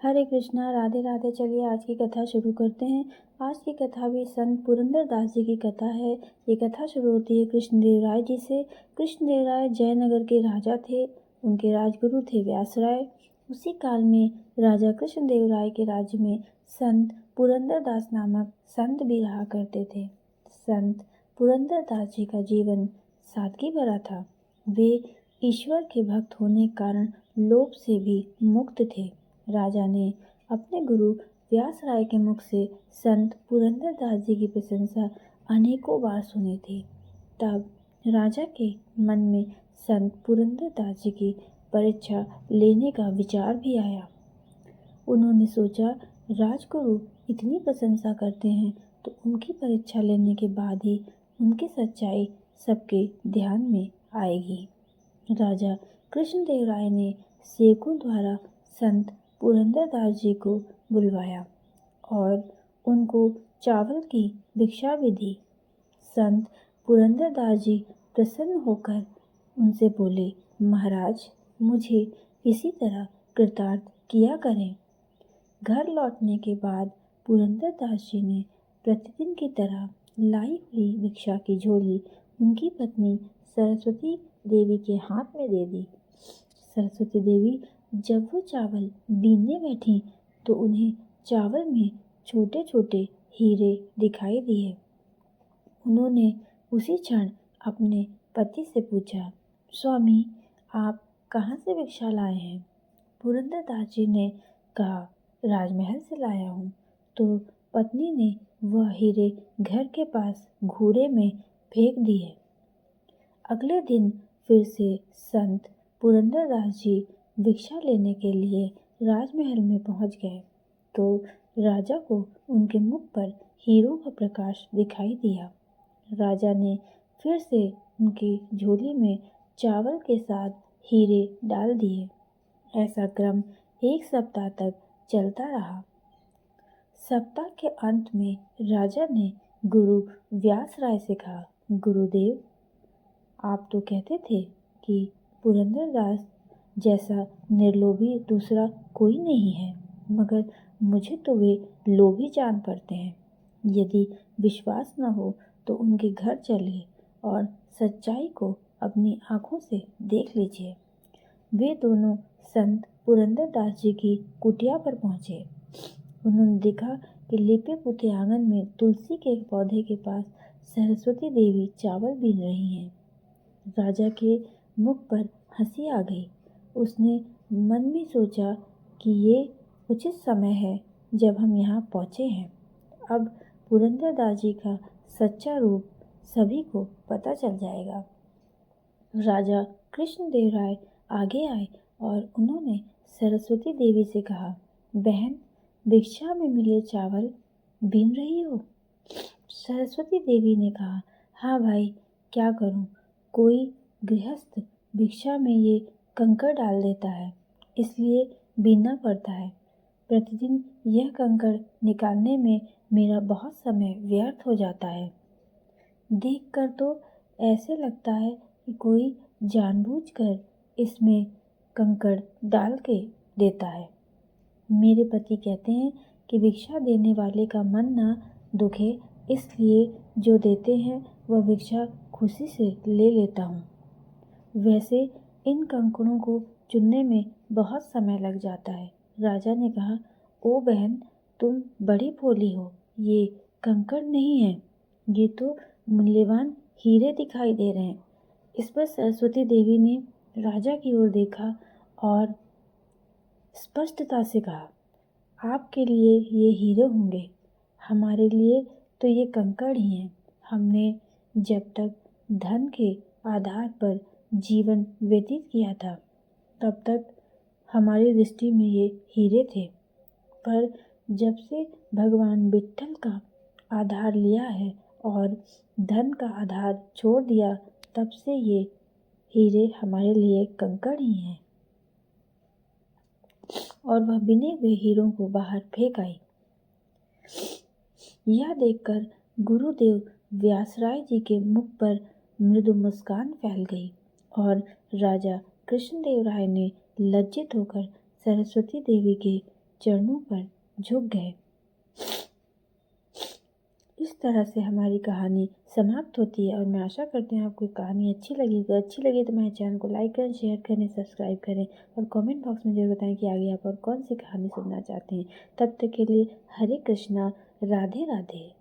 हरे कृष्णा, राधे राधे। चलिए आज की कथा शुरू करते हैं। आज की कथा भी संत पुरंदरदास जी की कथा है। ये कथा शुरू होती है कृष्णदेव राय जी से। कृष्णदेव राय जयनगर के राजा थे। उनके राजगुरु थे व्यास राय। उसी काल में राजा कृष्णदेव राय के राज्य में संत पुरंदरदास नामक संत भी रहा करते थे। संत पुरंदरदास जी का जीवन सादगी भरा था। वे ईश्वर के भक्त होने के कारण लोभ से भी मुक्त थे। राजा ने अपने गुरु व्यास राय के मुख से संत पुरंदरदास जी की प्रशंसा अनेकों बार सुनी थी। तब राजा के मन में संत पुरंदरदास जी की परीक्षा लेने का विचार भी आया। उन्होंने सोचा, राजगुरु इतनी प्रशंसा करते हैं तो उनकी परीक्षा लेने के बाद ही उनकी सच्चाई सबके ध्यान में आएगी। राजा कृष्णदेव राय ने सेवकों द्वारा संत पुरंदरदास जी को बुलवाया और उनको चावल की भिक्षा भी दी। संत पुरंदरदास जी प्रसन्न होकर उनसे बोले, महाराज, मुझे इसी तरह कृतार्थ किया करें। घर लौटने के बाद पुरंदरदास जी ने प्रतिदिन की तरह लाई हुई भिक्षा की झोली उनकी पत्नी सरस्वती देवी के हाथ में दे दी। सरस्वती देवी जब वो चावल बीनने बैठी तो उन्हें चावल में छोटे छोटे हीरे दिखाई दिए। उन्होंने उसी क्षण अपने पति से पूछा, स्वामी, आप कहाँ से भिक्षा लाए हैं? पुरंदरदास जी ने कहा, राजमहल से लाया हूँ। तो पत्नी ने वह हीरे घर के पास घूरे में फेंक दिए। अगले दिन फिर से संत पुरंदरदास जी भिक्षा लेने के लिए राजमहल में पहुंच गए तो राजा को उनके मुख पर हीरों का प्रकाश दिखाई दिया। राजा ने फिर से उनकी झोली में चावल के साथ हीरे डाल दिए। ऐसा क्रम 1 सप्ताह तक चलता रहा। सप्ताह के अंत में राजा ने गुरु व्यास राय से कहा, गुरुदेव, आप तो कहते थे कि पुरंदरदास जैसा निर्लोभी दूसरा कोई नहीं है, मगर मुझे तो वे लोभी जान पड़ते हैं। यदि विश्वास न हो तो उनके घर चलिए और सच्चाई को अपनी आंखों से देख लीजिए। वे दोनों संत पुरंदरदास जी की कुटिया पर पहुँचे। उन्होंने देखा कि लिपे पुते आंगन में तुलसी के पौधे के पास सरस्वती देवी चावल बीन रही हैं। राजा के मुख पर हंसी आ गई। उसने मन में सोचा कि ये उचित समय है जब हम यहाँ पहुँचे हैं। अब पुरंदरदास जी का सच्चा रूप सभी को पता चल जाएगा। राजा कृष्णदेव राय आगे आए और उन्होंने सरस्वती देवी से कहा, बहन, भिक्षा में मिले चावल बीन रही हो? सरस्वती देवी ने कहा, हाँ भाई, क्या करूं, कोई गृहस्थ भिक्षा में ये कंकड़ डाल देता है, इसलिए बीनना पड़ता है। प्रतिदिन यह कंकड़ निकालने में मेरा बहुत समय व्यर्थ हो जाता है। देखकर तो ऐसे लगता है कि कोई जानबूझकर इसमें कंकड़ डाल के देता है। मेरे पति कहते हैं कि भिक्षा देने वाले का मन ना दुखे, इसलिए जो देते हैं वह भिक्षा खुशी से ले लेता हूँ। वैसे इन कंकड़ों को चुनने में बहुत समय लग जाता है। राजा ने कहा, ओ बहन, तुम बड़ी भोली हो, ये कंकड़ नहीं है, ये तो मूल्यवान हीरे दिखाई दे रहे हैं। इस पर सरस्वती देवी ने राजा की ओर देखा और स्पष्टता से कहा, आपके लिए ये हीरे होंगे, हमारे लिए तो ये कंकड़ ही हैं। हमने जब तक धन के आधार पर जीवन व्यतीत किया था तब तक हमारी दृष्टि में ये हीरे थे, पर जब से भगवान विट्ठल का आधार लिया है और धन का आधार छोड़ दिया, तब से ये हीरे हमारे लिए कंकड़ ही हैं। और वह बिने हुए हीरों को बाहर फेंक आई। यह देखकर गुरुदेव व्यासराय जी के मुख पर मृदु मुस्कान फैल गई और राजा कृष्णदेव राय ने लज्जित होकर सरस्वती देवी के चरणों पर झुक गए। इस तरह से हमारी कहानी समाप्त होती है और मैं आशा करती हूँ आपको कहानी अच्छी लगी। अगर अच्छी लगी तो मेरे चैनल को लाइक करें, शेयर करें, सब्सक्राइब करें और कमेंट बॉक्स में जरूर बताएं कि आगे आप और कौन सी कहानी सुनना चाहते हैं। तब तक के लिए हरे कृष्णा, राधे राधे।